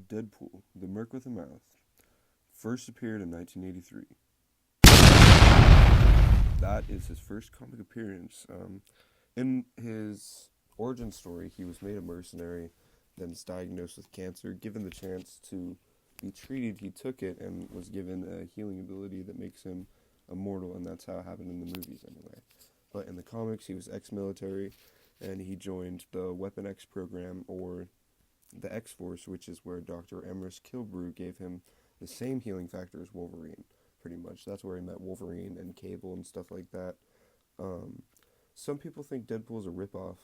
Deadpool, the Merc with a Mouth, first appeared in 1983. That is his first comic appearance. In his origin story, he was made a mercenary, then was diagnosed with cancer. Given the chance to be treated, he took it and was given a healing ability that makes him immortal, and that's how it happened in the movies anyway. But in the comics, he was ex-military, and he joined the Weapon X program, or the X-Force, which is where Dr. Emrys Kilbrew gave him the same healing factor as Wolverine, pretty much. That's where he met Wolverine and Cable and stuff like that. Some people think Deadpool is a ripoff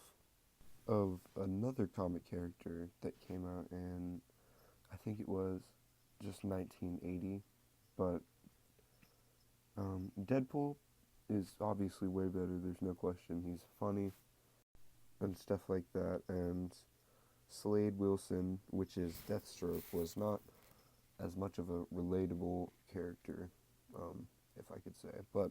of another comic character that came out in, I think it was just 1980, but Deadpool is obviously way better, there's no question. He's funny and stuff like that, and Slade Wilson, which is Deathstroke, was not as much of a relatable character, if I could say, but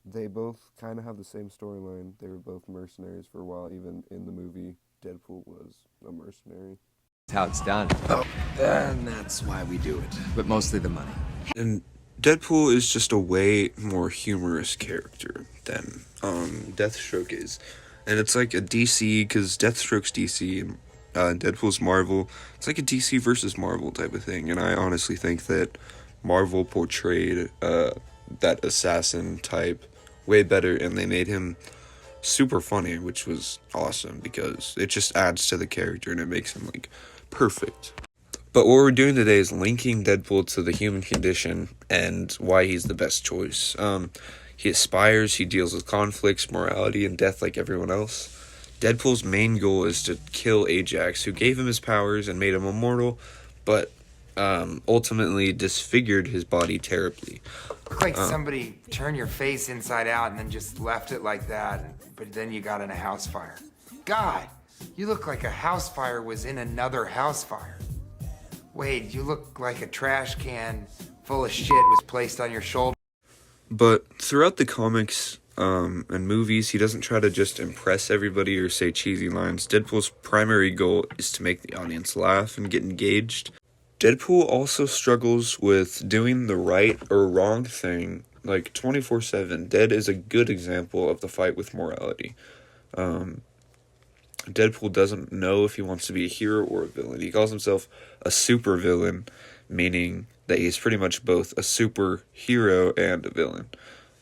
they both kind of have the same storyline. They were both mercenaries for a while. Even in the movie, Deadpool was a mercenary. That's how it's done. Oh, and that's why we do it, but mostly the money. And Deadpool is just a way more humorous character than Deathstroke is. And it's like a DC, because Deathstroke's DC and Deadpool's Marvel. It's like a DC versus Marvel type of thing. And I honestly think that Marvel portrayed that assassin type way better, and they made him super funny, which was awesome because it just adds to the character and it makes him like perfect. But what we're doing today is linking Deadpool to the human condition and why he's the best choice. He aspires, he deals with conflicts, morality, and death like everyone else. Deadpool's main goal is to kill Ajax, who gave him his powers and made him immortal, but ultimately disfigured his body terribly. Look like somebody turned your face inside out and then just left it like that, but then you got in a house fire. God, you look like a house fire was in another house fire. Wade, you look like a trash can full of shit was placed on your shoulder. But throughout the comics and movies, he doesn't try to just impress everybody or say cheesy lines. Deadpool's primary goal is to make the audience laugh and get engaged. Deadpool also struggles with doing the right or wrong thing, like 24/7. Dead is a good example of the fight with morality. Deadpool doesn't know if he wants to be a hero or a villain. He calls himself a super villain, meaning that he's pretty much both a superhero and a villain.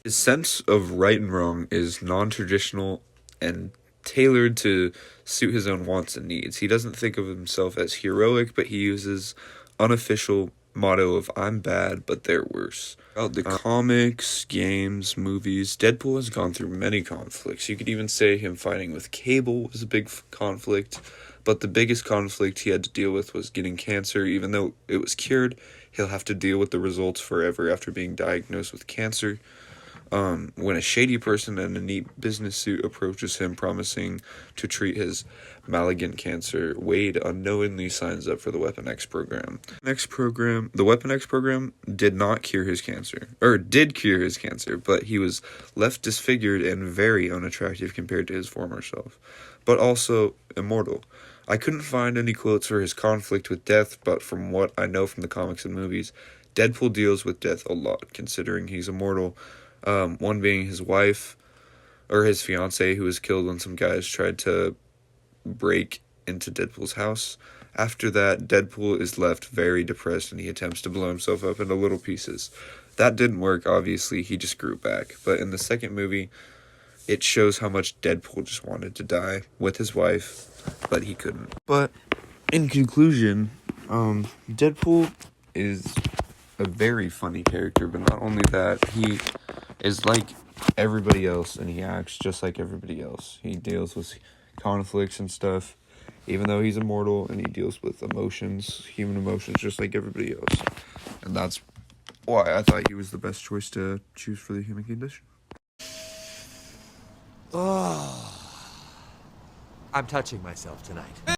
His sense of right and wrong is non-traditional and tailored to suit his own wants and needs. He doesn't think of himself as heroic, but he uses unofficial motto of "I'm bad, but they're worse." Throughout the comics, games, movies, Deadpool has gone through many conflicts. You could even say him fighting with Cable was a big conflict, but the biggest conflict he had to deal with was getting cancer. Even though it was cured, he'll have to deal with the results forever after being diagnosed with cancer. When a shady person in a neat business suit approaches him promising to treat his malignant cancer, Wade unknowingly signs up for the Weapon X program. The Weapon X program did not cure his cancer, or did cure his cancer, but he was left disfigured and very unattractive compared to his former self, but also immortal. I couldn't find any quotes for his conflict with death, but from what I know from the comics and movies, Deadpool deals with death a lot, considering he's immortal. One being his wife, or his fiancée, who was killed when some guys tried to break into Deadpool's house. After that, Deadpool is left very depressed and he attempts to blow himself up into little pieces. That didn't work, obviously, he just grew back. But in the second movie, it shows how much Deadpool just wanted to die with his wife, but he couldn't. But in conclusion, Deadpool is a very funny character, but not only that, he is like everybody else, and he acts just like everybody else. He deals with conflicts and stuff, even though he's immortal, and he deals with emotions, human emotions, just like everybody else. And that's why I thought he was the best choice to choose for the human condition. Oh, I'm touching myself tonight.